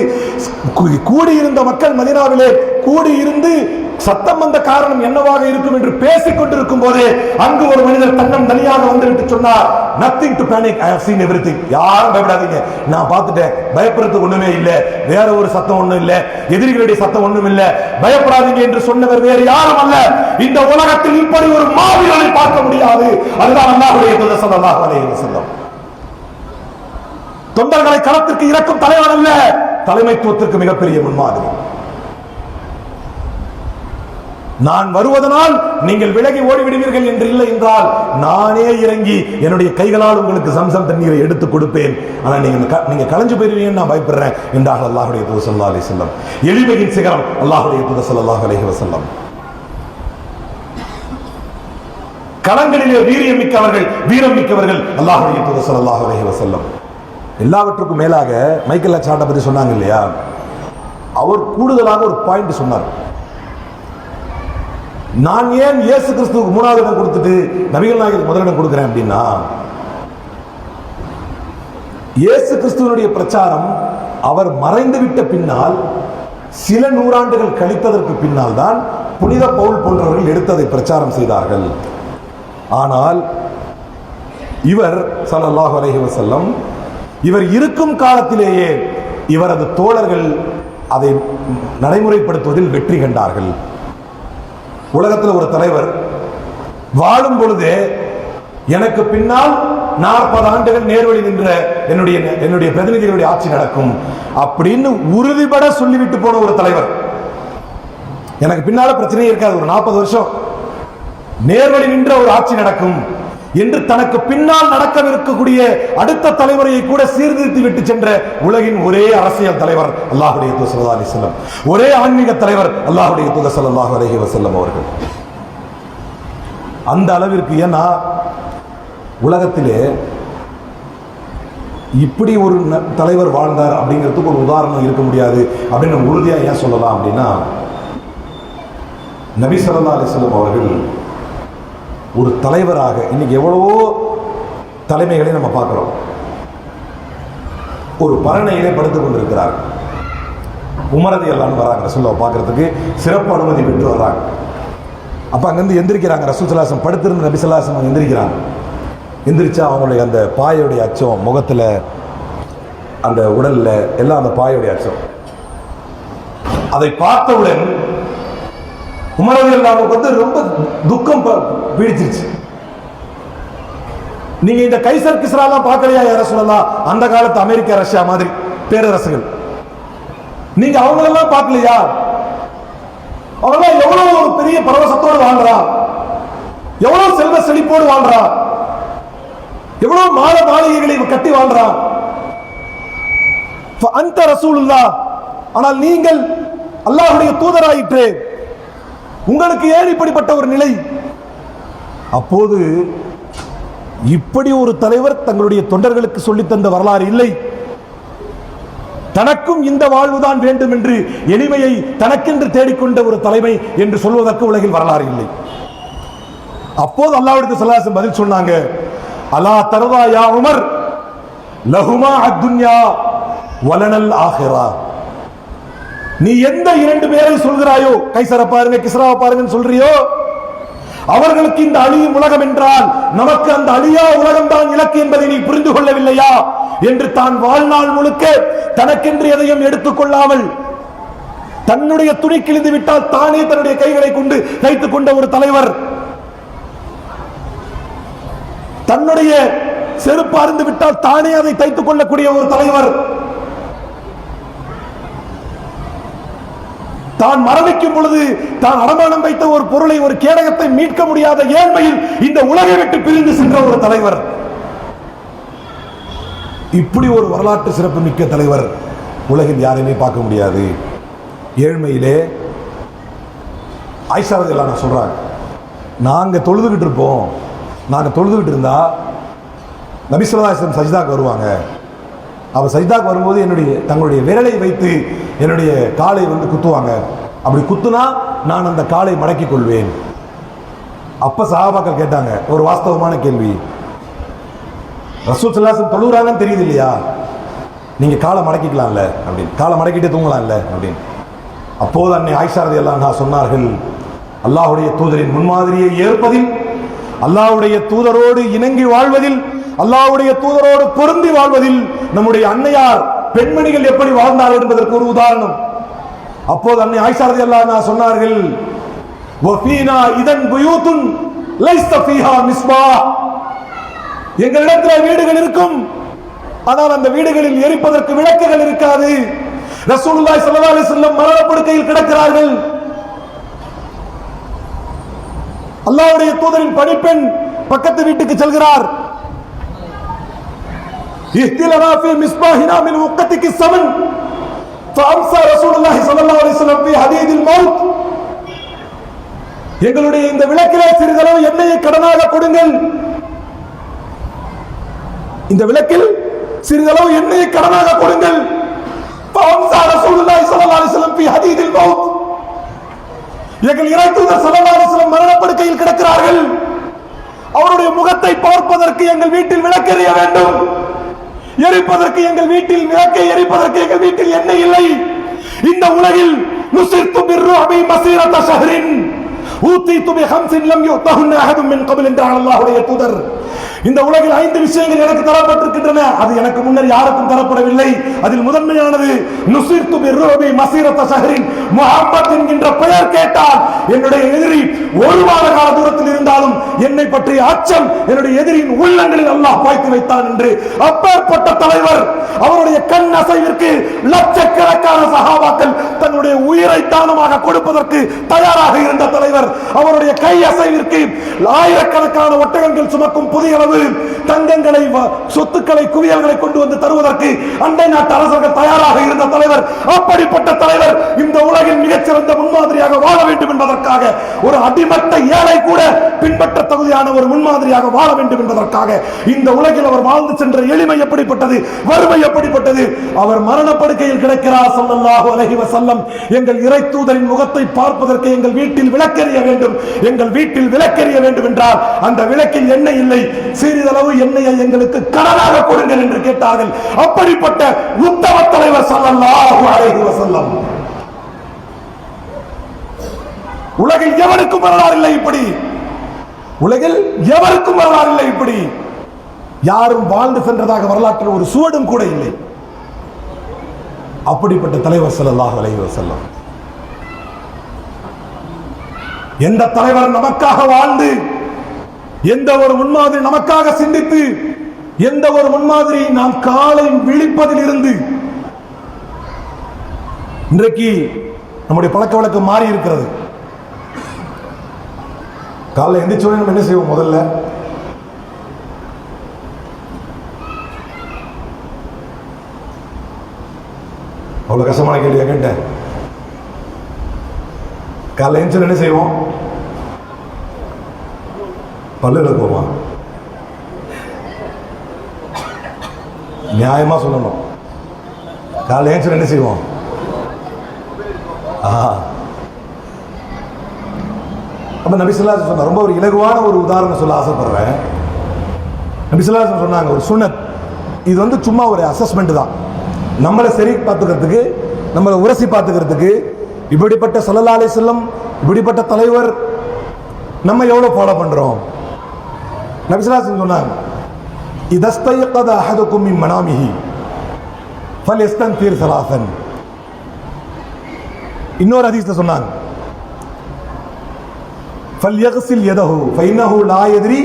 கூடியிருந்த மக்கள் மதீனாவிலே கூடியிருந்து சத்தம் வந்த காரணம் என்னவாக இருக்கும் என்று பேசிக் கொண்டிருக்கும் போதே அங்கு ஒரு மனிதர் தன்னம் தனியாக வந்துவிட்டு சொன்னார், nothing to panic, I have seen everything. யாரும் பயப்படாதீங்க, நான் பார்த்துட்டேன், பயப்படுறதுக்கு ஒண்ணுமே இல்லை, வேற ஒரு சத்தம் ஒண்ணும் இல்லை, எதிரிகளுடைய சத்தம் ஒண்ணும் இல்லை, பயப்படாதீங்க என்று சொன்னவர் வேறு யாரும் அல்ல. இந்த உலகத்தில் இப்படி ஒரு மாவீரனை பார்க்க முடியாது. அதுதான் அல்லாஹ்வுடைய தூதர் ஸல்லல்லாஹு அலைஹி வஸல்லம். தொண்டர்களை களத்திற்கு இறக்கும் தலைவன் அல்ல, தலைமைத்துவத்திற்கு மிகப்பெரிய முன்மாதிரி. நான் வருவதனால் நீங்கள் விலகி ஓடிவிடுவீர்கள் என்று இல்லை என்றால் நானே இறங்கி என்னுடைய கைகளால் உங்களுக்கு சம்சம் தண்ணீரை எடுத்து கொடுப்பேன். ஆனா நீங்க கலஞ்சு போயிருவீங்கன்னு நான் பயப்படுறேன் என்றார்கள் அல்லாஹ்வுடைய தூதர் ஸல்லல்லாஹு அலைஹி வஸல்லம். எளிமையின் சிகரம் அல்லாஹ்வுடைய தூதர் ஸல்லல்லாஹு அலைஹி வஸல்லம். களங்களிலே வீரியம் மிக்கவர்கள் அல்லாஹ்வுடைய தூதர் ஸல்லல்லாஹு அலைஹி வஸல்லம். எல்லாவற்றுக்கும் மேலாக மைக்கேல் சாட்டை பத்தி சொன்னாங்க இல்லையா, அவர் கூடுதலாக ஒரு பாயிண்ட் சொன்னார். நான் ஏன் இயேசு கிறிஸ்துவுக்கு 3வது இடம் கொடுத்துட்டு நபிகள் நாயகத்துக்கு முதலிடம் கொடுக்கிறேன் அப்படின்னா, இயேசு கிறிஸ்துவனுடைய பிரச்சாரம் அவர் மறைந்துவிட்ட பின்னால் சில நூறாண்டுகள் கழித்ததற்கு பின்னால் தான் புனித பவுல் போன்றவர்கள் எடுத்ததை பிரச்சாரம் செய்தார்கள். ஆனால் இவர் ஸல்லல்லாஹு அலைஹி வஸல்லம் இவர் இருக்கும் காலத்திலேயே இவரது தோழர்கள் அதை நடைமுறைப்படுத்துவதில் வெற்றி கண்டார்கள். உலகத்தில் ஒரு தலைவர் வாழும் பொழுதே எனக்கு பின்னால் 40 ஆண்டுகள் நேர்வழி நின்ற என்னுடைய பிரதிநிதிகளுடைய ஆட்சி நடக்கும் அப்படின்னு உறுதிபட சொல்லிவிட்டு போன ஒரு தலைவர். எனக்கு பின்னால பிரச்சனையே இருக்காது, ஒரு 40 வருஷம் நேர்வழி நின்ற ஒரு ஆட்சி நடக்கும் என்று தனக்கு பின்னால் நடக்கவிருக்கக்கூடிய அடுத்த தலைவரையை கூட சீர்திருத்தி விட்டு சென்ற உலகின் ஒரே அரசியல் தலைவர் அல்லாஹ்வுடைய தூதர் ஸல்லல்லாஹு அலைஹி வஸல்லம், ஒரே ஆன்மீக தலைவர் அல்லாஹ்வுடைய தூதர் ஸல்லல்லாஹு அலைஹி வஸல்லம் அவர்கள். அந்த அளவிற்கு, ஏன்னா உலகத்திலே இப்படி ஒரு தலைவர் வாழ்ந்தார் அப்படிங்கிறதுக்கு ஒரு உதாரணம் இருக்க முடியாது அப்படின்னு உறுதியா ஏன் சொல்லலாம் அப்படின்னா, நபி ஸல்லல்லாஹு அலைஹி வஸல்லம் அவர்கள் ஒரு தலைவராக இன்னைக்கு எவ்வளவோ தலைமைகளை நம்ம பார்க்கிறோம். ஒரு பரணையிலே படுத்துக் கொண்டிருக்கிறார். உமர் ரலியல்லாஹு அன்ஹு வராங்க ரசூலுல்லாஹ் பார்க்கிறதுக்கு, சிறப்பு அனுமதி பெற்று வர்றாங்க. அப்ப அங்கிருந்து எந்திரிக்கிறாங்க. ரசூல் ஸல்லல்லாஹு அலைஹி வஸல்லம் படுத்திருந்த நபி ஸல்லல்லாஹு அலைஹி வஸல்லம் எந்திரிக்கிறாங்க. எந்திரிச்சா அவங்களுடைய அந்த பாயோடைய அச்சம், முகத்துல அந்த உடல்ல எல்லாம் அந்த பாயோடைய அச்சம், அதை பார்த்தவுடன் உமர் ரலியல்லாஹு அன்ஹு வந்து ரொம்ப துக்கம் பீடிச்சிருச்சு. நீங்க இந்த கைசர் கிஸ்ராலாம் பார்க்கலையா யார சொல்லலாம்? அந்த காலத்து அமெரிக்கா ரஷ்யா மாதிரி பேரரசுகள், நீங்க அவங்களெல்லாம் பார்க்கலையா? அவங்க எவ்வளவு ஒரு பெரிய பரவசத்தோடு வாழ்றா, எவ்வளவு செல்வ செழிப்போடு வாழ்றா, எவ்வளவு மாளிகைகளை கட்டி வாழ்றா. அந்த ரசூலுல்லாஹ், ஆனால் நீங்கள் அல்லாஹ்வுடைய தூதராயிற்று, உங்களுக்கு ஏன் இப்படிப்பட்ட ஒரு நிலை? அப்போது இப்படி ஒரு தலைவர் தங்களுடைய தொண்டர்களுக்கு சொல்லித்தந்த வரலாறு இல்லை. தனக்கும் இந்த வாழ்வுதான் வேண்டும் என்று எளிமையை தனக்கென்று தேடிக்கொண்ட ஒரு தலைமை என்று சொல்வதற்கு உலகில் வரலாறு இல்லை. அப்போது அல்லாஹ்வுடைய ஸல்லல்லாஹு அலைஹி வஸல்லம் பதில் சொன்னாங்க, அலா தர்வா யா உமர் லஹுமா அத்துன்யா வலனல் ஆஹிரா. நீ எந்த 2 பேரை சொல்கிறாயோ, கைசரை பாருங்க கிஸ்ராவை பாருங்கன்னு சொல்றியோ, அவர்களுக்கு இந்த அழியும் உலகம் என்றால் நமக்கு அந்த அழியா உலகம் தான் இலக்கு என்பதை நீ புரிந்து கொள்ளவில்லையா என்று தான் வாழ்நாள் முழுக்க தனக்கென்று எதையும் எடுத்துக் கொள்ளாமல் தன்னுடைய துணி கிழிந்து விட்டால் தானே தன்னுடைய கைகளை கொண்டு தைத்துக் கொண்ட ஒரு தலைவர், தன்னுடைய செருப்பு அருந்து விட்டால் தானே அதை தைத்துக் கொள்ளக்கூடிய ஒரு தலைவர், தான் மரணிக்கும் பொழுது தான் அடமானம் வைத்த ஒரு பொருளை, ஒரு கேடகத்தை மீட்க முடியாத ஏழ்மையில் இந்த உலகை விட்டு பிரிந்து சென்ற ஒரு தலைவர். இப்படி ஒரு வரலாற்று சிறப்பு மிக்க தலைவர் உலகில் யாரையுமே பார்க்க முடியாது. ஏழ்மையிலே ஆயிஷா ரலியல்லாஹு அன்ஹா சொல்றாங்க, நாங்க தொழுதுகிட்டு இருப்போம், நாங்க தொழுதுகிட்டு இருந்தா நபி ஸல்லல்லாஹு அலைஹி வஸல்லம் சஜ்தாக்கு வருவாங்க, அவ சஜிதாக்கு வரும்போது தங்களுடைய விரலை வைத்து என்னுடைய காலை குத்துவாங்க. அப்படி குத்துனா நான் அந்த காலை மடக்கிக் கொள்வேன். அப்ப சஹாபாக்கள் கேட்டாங்க ஒரு வாஸ்தவமான கேள்வி, ரசூல் ஸல்லல்லாஹு அலைஹி வஸல்லம் தொழுறாங்கன்னு தெரியுது இல்லையா, நீங்க காலை மடக்கிக்கலாம்ல அப்படின்னு, காலை மடக்கிட்டு தூங்கலாம்ல அப்படின்னு. அப்போது அன்னை ஆயிஷா ரலியல்லாஹு அன்ஹா சொன்னார்கள், அல்லாஹ்வுடைய தூதரின் முன்மாதிரியை ஏற்பதில், அல்லாஹ்வுடைய தூதரோடு இணங்கி வாழ்வதில், அல்லாஹ்வுடைய தூதரோடு பொருந்தி வாழ்வதில் நம்முடைய அன்னையார் பெண்மணிகள் எப்படி வாழ்ந்தார்கள் என்பதற்கு ஒரு உதாரணம். அப்போது அன்னை ஆயிஷா ரலியல்லாஹு அன்ஹா சொன்னார்கள், வஃபீனா இதன் புயூத்துன் லைஸ ஃபீஹா மிஸ்பாஹ், எங்களிடத்தில் வீடுகள் இருக்கும், ஆனால் அந்த வீடுகளில் எரிப்பதற்கு விளக்குகள் இருக்காது. ரசூலுல்லாஹி ஸல்லல்லாஹு அலைஹி வஸல்லம் மரணப்படுக்கையில் கிடக்கிறார்கள். அல்லாஹ்வுடைய தூதரின் பணிப்பெண் பக்கத்து வீட்டுக்கு செல்கிறார். இஹ்திலனா ஃபீ மிஸ்பாஹினா மின் உக்கத்திகி ஸமன் ஃபஅம்ஸா ரசூலுல்லாஹி ஸல்லல்லாஹு அலைஹி வஸல்லம் ஃபீ ஹதீதில் மௌத், எங்களுடைய இந்த விளக்கிலே சிறிதளவு எண்ணெயை கடனாக கொடுங்கள், இந்த விளக்கில் சிறிதளவு எண்ணெயை கடனாக கொடுங்கள். ஃபஅம்ஸா ரசூலுல்லாஹி ஸல்லல்லாஹு அலைஹி வஸல்லம் ஃபீ ஹதீதில் மௌத், எங்கள் இறை தூதர் ஸல்லல்லாஹு அலைஹி வஸல்லம் மரணப்படுக்கையில் கிடக்கிறார்கள், அவருடைய முகத்தை பார்ப்பதற்கு எங்கள் வீட்டில் விளக்கெரிய வேண்டும், எரிப்பதற்கு எங்கள் வீட்டில் விளக்கை எரிப்பதற்கு எங்கள் வீட்டில் எண்ணெய் இல்லை. இந்த உலகில் நுசிர்து பிர்ருஅபி மஸீரத ஷஹ்ரின் ஊதீது பிஹம்ஸின் லம் யுதஹுன்ன அஹதும் மின் கப்ல் என்றார் அல்லாஹ்வுடைய தூதர். இந்த உலகில் 5 விஷயங்கள் எனக்கு தரப்பட்டிருக்கின்றன, அது எனக்கு முன்னர் யாருக்கும் தரப்படவில்லை. அதில் முதன்மையானது நுசிர்து பிர்ருஅபி மஸீரத ஷஹ்ரின், முஹம்மத் என்கின்ற பெயர் கேட்டால் என்னுடைய எதிரி ஒரு வார கால தூரத்தில் இருந்தாலும் என்னை பற்றிய அச்சம் என்னுடைய எதிரியின் உள்ளங்களில் அல்லாஹ் பாய்த்து வைத்தான் என்று அப்பேற்பட்ட தலைவர், அவருடைய கண் அசைவிற்கு லட்சக்கணக்கான சஹாபாக்கள் தன்னுடைய உயிரை தானமாக கொடுப்பதற்கு தயாராக இருந்த தலைவர், அவருடைய கை அசைவிற்கு ஆயிரக்கணக்கான ஒட்டகங்கள் சுமக்கும் புதிய அளவு தங்கங்களை சொத்துக்களை குவியல்களை கொண்டு வந்து தருவதற்கு அண்டை நாட்டு அரசர்கள் தயாராக இருந்த தலைவர். அப்படிப்பட்ட தலைவர் இந்த உலகில் மிகச்சிறந்த முன்மாதிரியாக வாழ வேண்டும் என்பதற்காக, ஒரு அடிமட்ட ஏழை கூட பின்பற்ற தகுதியான ஒரு முன்மாதிரியாக வாழ வேண்டும் என்பதற்காக இந்த உலகில் அவர் வாழ்ந்து சென்ற எளிமை எப்படிப்பட்டது, வறுமை எப்படிப்பட்டது. அவர் மரணப்படுக்கையில் கிடக்கிறார் ஸல்லல்லாஹு அலைஹி வஸல்லம். எங்கள் இறை தூதரின் முகத்தை பார்ப்பதற்கு எங்கள் வீட்டில் விளக்கெரிய வேண்டும், எங்கள் வீட்டில் விளக்கெரிய வேண்டும் என்றால் அந்த விளக்கில் எண்ணெய் இல்லை, சிறிதளவு எண்ணெயை எங்களுக்கு கடனாக கொடுங்கள் என்று கேட்டார்கள். அப்படிப்பட்ட உத்தம தலைவர் ஸல்லல்லாஹு அலைஹி வஸல்லம். உலகில் எவருக்கும் வரலாறு இல்லை இப்படி, உலகில் எவருக்கும் வரலாறு இல்லை இப்படி, யாரும் வாழ்ந்து சென்றதாக வரலாற்றில் ஒரு சுவடும் கூட இல்லை. அப்படிப்பட்ட தலைவர் ஸல்லல்லாஹு அலைஹி வஸல்லம். எந்த தலைவர் நமக்காக வாழ்ந்து, எந்த ஒரு முன்மாதிரி நமக்காக சிந்தித்து, எந்த ஒரு முன்மாதிரி நாம் காலை விழிப்பதில் இருந்து, இன்றைக்கு நம்முடைய பழக்க வழக்கம் மாறி இருக்கிறது. காலைல எந்திரிச்சோட நம்ம என்ன செய்வோம்? முதல்ல அவ்வளவு கஷ்டமான கேள்வியா கேட்டேன். காலைல எந்திரிச்சோட என்ன செய்வோம்? பல்லு விளக்குவோமா? நியாயமா சொல்லணும். காலைல எந்திரிச்சோட என்ன செய்வோம்? அப்ப நபி ஸல்லல்லாஹு அலைஹி வஸல்லம் ரொம்ப ஒரு இலகுவான ஒரு உதாரணம் சொல்ல ஆசைப்படுறேன். நபி ஸல்லல்லாஹு அலைஹி வஸல்லம் சொன்னாங்க, ஒரு சுன்னத், இது சும்மா ஒரு அசஸ்மெண்ட் தான், நம்மளை சரி பார்த்துக்கிறதுக்கு, நம்மளை உரசி பார்த்துக்கிறதுக்கு. இப்படிப்பட்ட ஸல்லல்லாஹு அலைஹி வஸல்லம், இப்படிப்பட்ட தலைவர் நம்ம எவ்வளவு ஃபாலோ பண்றோம்? நபி ஸல்லல்லாஹு அலைஹி வஸல்லம் சொன்னாங்க, இதஸ்தையகத அஹதுக்கும் மின் மனாமிஹி ஃபல்யஸ்தன்ஃபிர் ஸலாஸன். இன்னொரு ஹதீஸ்ல சொன்னாங்க, ஃபல்யக்ஸில் யதஹு ஃபைன்னஹு லா யத்ரி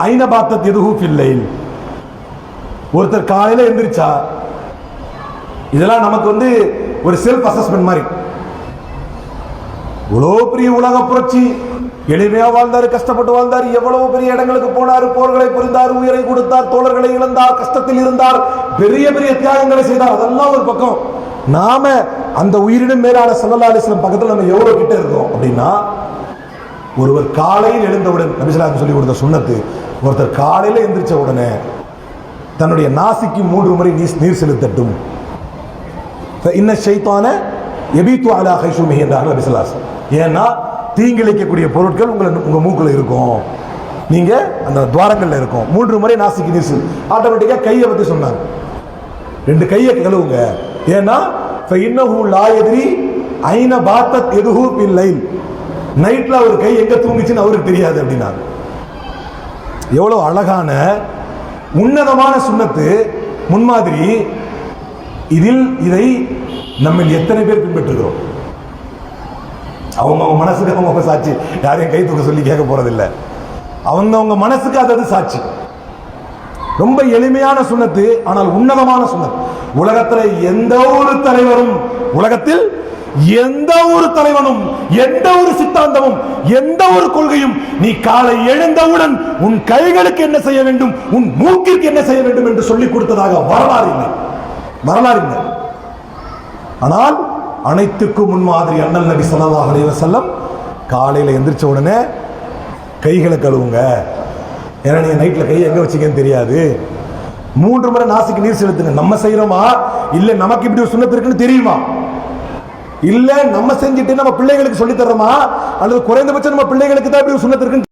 ஐன பாத்தத் யதுஹு ஃபில் லைல். ஒருத்தர் காலையில எந்திரிச்சா, இதெல்லாம் நமக்கு ஒரு செல்ஃப் அசஸ்மெண்ட் மாதிரி. இவ்வளவு பெரிய உலக புரட்சி, எளிமையா வாழ்ந்தாரு, கஷ்டப்பட்டு வாழ்ந்தார், எவ்வளவு பெரிய இடங்களுக்கு போனார், போர்களை புரிந்தார், உயிரை கொடுத்தார், தோழர்களை இழந்தார், கஷ்டத்தில் இருந்தார், பெரிய பெரிய தியாகங்களை செய்தார். அதெல்லாம் ஒரு பக்கம். நாம அந்த உயிரினும் மேலான ஸல்லல்லாஹு அலைஹி வஸல்லம் பக்கத்தில் நம்ம எவ்வளவு கிட்ட இருக்கோம் அப்படின்னா, ஒருவர் காலையில் எழுந்தவுடன் நபி ஸல்லல்லாஹு அலைஹி வஸல்லம் சொல்லி கொடுத்த சுன்னத்து, ஒருத்தர் காலையில எந்திரிச்ச உடனே தன்னுடைய நாசிக்கு 3 முறை நீர் செலுத்தட்டும். இன்ன ஷைத்தான எபீத்து அலா ஹைஷுமிஹி என்றார்கள் நபி ஸல்லல்லாஹு அலைஹி வஸல்லம். ஏன்னா தீங்கிழைக்கக்கூடிய பொருட்கள் உங்க மூக்குல இருக்கும், நீங்க அந்த துவாரங்கள்ல இருக்கும். 3 முறை நாசிக்கு நீர் ஆட்டோமேட்டிக்கா கையை பத்தி சொன்னாங்க. 2 கையை கழுவுங்க. ஏன்னா இன்னஹு லா யத்ரி ஐன பாத்தத் யதுஹு பில் லைல். நைட்ல ஒரு கை எங்க தூங்குச்சுன்னு அவருக்கு தெரியாது அப்படின்னா. எவ்வளவு அழகான உன்னதமான சுன்னத்து முன்மாதிரி. இதை நம்ம எத்தனை பேர் பின்பற்றுகிறோம்? அவங்க மனசுக்கு அவங்க சாட்சி, யாரையும் கை தூக்க சொல்லி கேட்க போறதில்லை. அவங்க மனசுக்கு அது சாட்சி. ரொம்ப எளிமையான சுன்னத்து, ஆனால் உன்னதமான சுன்னத். உலகத்தில் எந்த ஒரு தலைவனும் எந்த ஒரு சித்தாந்தமும் எந்த ஒரு கொள்கையும் நீ காலை எழுந்தவுடன் உன் கைகளுக்கு என்ன செய்ய வேண்டும், உன் மூக்கிற்கு என்ன செய்ய வேண்டும் என்று சொல்லிக் கொடுத்ததாக வரலாறு இல்லை. ஆனால் அனைத்துக்கும் முன்மாதிரி அண்ணல் நபி ஸல்லல்லாஹு அலைஹி வஸல்லம் காலையில் எந்திரிச்ச உடனே கைகளை கழுவுங்க. ஏன்னா நீங்க நைட்ல கையை எங்க வச்சீங்கன்னு தெரியாது. 3 முறை நாசிக்கு நீர் செலுத்துங்க. நம்ம செய்யறோமா இல்ல நமக்கு இப்படி ஒரு சுன்னத்து இருக்குன்னு தெரியுமா? இல்ல நம்ம செஞ்சுட்டு நம்ம பிள்ளைகளுக்கு சொல்லி தர்றோமா அல்லது குறைந்தபட்சம் நம்ம பிள்ளைகளுக்கு தான் இப்படி ஒரு சுன்னத்து இருக்குன்னு